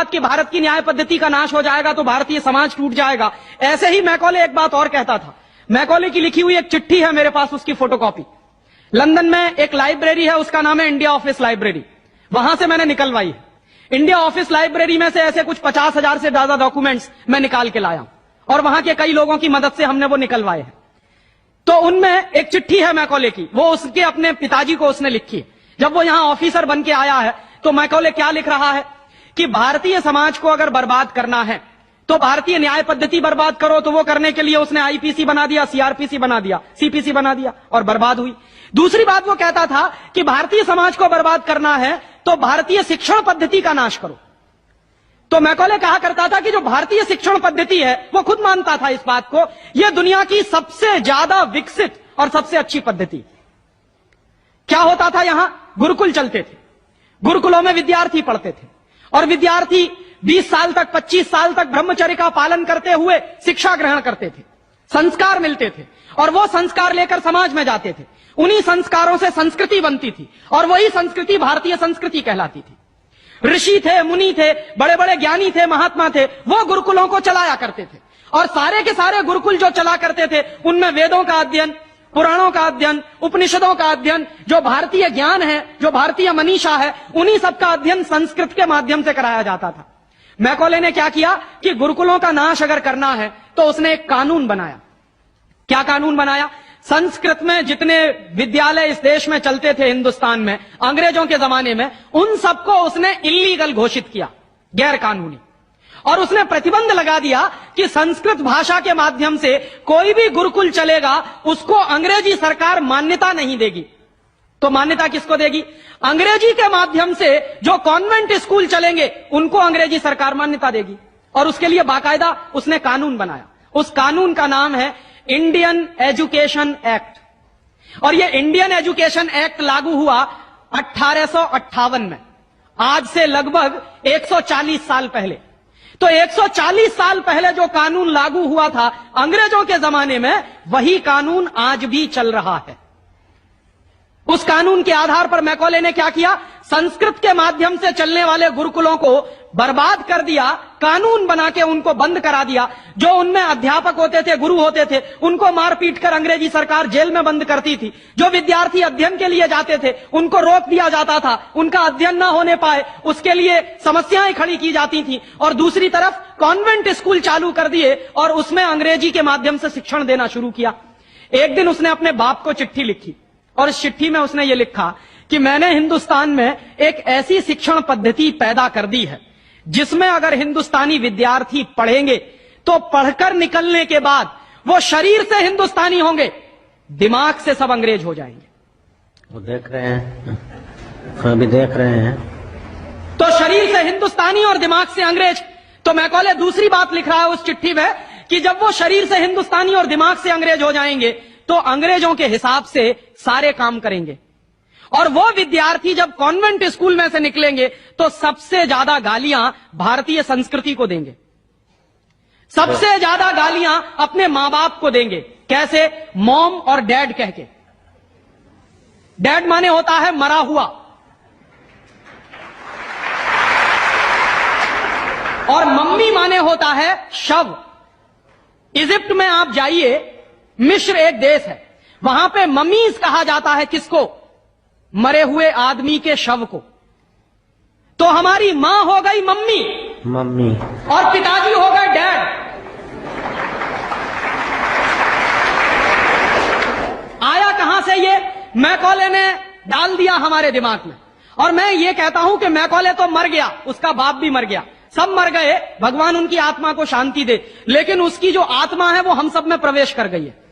कि भारत की न्याय पद्धति का नाश हो जाएगा तो भारतीय समाज टूट जाएगा, ऐसे ही मैकॉले एक बात और कहता था। मैकॉले की लिखी हुई एक चिट्ठी है मेरे पास, उसकी फोटोकॉपी। लंदन में एक लाइब्रेरी है, उसका नाम है इंडिया ऑफिस लाइब्रेरी, वहां से मैंने निकलवाई है। इंडिया ऑफिस लाइब्रेरी में से ऐसे कुछ 50,000 से ज्यादा डॉक्यूमेंट्स मैं निकाल के लाया और वहां के कई लोगों की मदद से हमने वो निकलवाए हैं। तो उनमें एक चिट्ठी है मैकॉले की, वो उसके अपने पिताजी को उसने लिखी है। जब वो यहां ऑफिसर बन के आया है तो मैकॉले क्या लिख रहा है कि भारतीय समाज को अगर बर्बाद करना है तो भारतीय न्याय पद्धति बर्बाद करो। तो वो करने के लिए उसने आईपीसी बना दिया, सीआरपीसी बना दिया, सीपीसी बना दिया और बर्बाद हुई। दूसरी बात वो कहता था कि भारतीय समाज को बर्बाद करना है तो भारतीय शिक्षण पद्धति का नाश करो। तो मैकॉले कहा करता था कि जो भारतीय शिक्षण पद्धति है, वो खुद मानता था इस बात को, यह दुनिया की सबसे ज्यादा विकसित और सबसे अच्छी पद्धति। क्या होता था, यहां गुरुकुल चलते थे, गुरुकुलों में विद्यार्थी पढ़ते थे और विद्यार्थी 20 साल तक 25 साल तक ब्रह्मचर्य का पालन करते हुए शिक्षा ग्रहण करते थे, संस्कार मिलते थे और वो संस्कार लेकर समाज में जाते थे। उन्हीं संस्कारों से संस्कृति बनती थी और वही संस्कृति भारतीय संस्कृति कहलाती थी। ऋषि थे, मुनि थे, बड़े बड़े ज्ञानी थे, महात्मा थे, वो गुरुकुलों को चलाया करते थे और सारे के सारे गुरुकुल जो चला करते थे उनमें वेदों का अध्ययन, पुराणों का अध्ययन, उपनिषदों का अध्ययन, जो भारतीय ज्ञान है, जो भारतीय मनीषा है, उन्हीं सबका अध्ययन संस्कृत के माध्यम से कराया जाता था। मैकॉले ने क्या किया कि गुरुकुलों का नाश अगर करना है तो उसने एक कानून बनाया। क्या कानून बनाया? संस्कृत में जितने विद्यालय इस देश में चलते थे हिंदुस्तान में अंग्रेजों के जमाने में, उन सबको उसने इल्लीगल घोषित किया, गैर कानूनी। और उसने प्रतिबंध लगा दिया कि संस्कृत भाषा के माध्यम से कोई भी गुरुकुल चलेगा उसको अंग्रेजी सरकार मान्यता नहीं देगी। तो मान्यता किसको देगी? अंग्रेजी के माध्यम से जो कॉन्वेंट स्कूल चलेंगे उनको अंग्रेजी सरकार मान्यता देगी। और उसके लिए बाकायदा उसने कानून बनाया। उस कानून का नाम है इंडियन एजुकेशन एक्ट। और यह इंडियन एजुकेशन एक्ट लागू हुआ 1858 में, आज से लगभग 140 साल पहले। तो 140 साल पहले जो कानून लागू हुआ था अंग्रेजों के जमाने में, वही कानून आज भी चल रहा है। उस कानून के आधार पर मैकॉले ने क्या किया? संस्कृत के माध्यम से चलने वाले गुरुकुलों को बर्बाद कर दिया, कानून बना के उनको बंद करा दिया। जो उनमें अध्यापक होते थे, गुरु होते थे, उनको मार पीट कर अंग्रेजी सरकार जेल में बंद करती थी। जो विद्यार्थी अध्ययन के लिए जाते थे उनको रोक दिया जाता था, उनका अध्ययन ना होने पाए उसके लिए समस्याएं खड़ी की जाती थी। और दूसरी तरफ कॉन्वेंट स्कूल चालू कर दिए और उसमें अंग्रेजी के माध्यम से शिक्षण देना शुरू किया। एक दिन उसने अपने बाप को चिट्ठी लिखी और इस चिट्ठी में उसने ये लिखा कि मैंने हिंदुस्तान में एक ऐसी शिक्षण पद्धति पैदा कर दी है जिसमें अगर हिंदुस्तानी विद्यार्थी पढ़ेंगे तो पढ़कर निकलने के बाद वो शरीर से हिंदुस्तानी होंगे, दिमाग से सब अंग्रेज हो जाएंगे। वो देख रहे हैं, अभी देख रहे हैं। तो शरीर से हिंदुस्तानी और दिमाग से अंग्रेज। तो मैकॉले दूसरी बात लिख रहा है उस चिट्ठी में कि जब वो शरीर से हिंदुस्तानी और दिमाग से अंग्रेज हो जाएंगे तो अंग्रेजों के हिसाब से सारे काम करेंगे। और वो विद्यार्थी जब कॉन्वेंट स्कूल में से निकलेंगे तो सबसे ज्यादा गालियां भारतीय संस्कृति को देंगे, सबसे ज्यादा गालियां अपने मां बाप को देंगे। कैसे? मॉम और डैड कह के। डैड माने होता है मरा हुआ और मम्मी माने होता है शव। इजिप्ट में आप जाइए, मिस्र एक देश है, वहां पे ममीज कहा जाता है किसको? मरे हुए आदमी के शव को। तो हमारी मां हो गई मम्मी और पिताजी हो गए डैड। आया कहां से ये? मैकॉले ने डाल दिया हमारे दिमाग में। और मैं ये कहता हूं कि मैकॉले तो मर गया, उसका बाप भी मर गया, सब मर गए, भगवान उनकी आत्मा को शांति दे, लेकिन उसकी जो आत्मा है वो हम सब में प्रवेश कर गई है।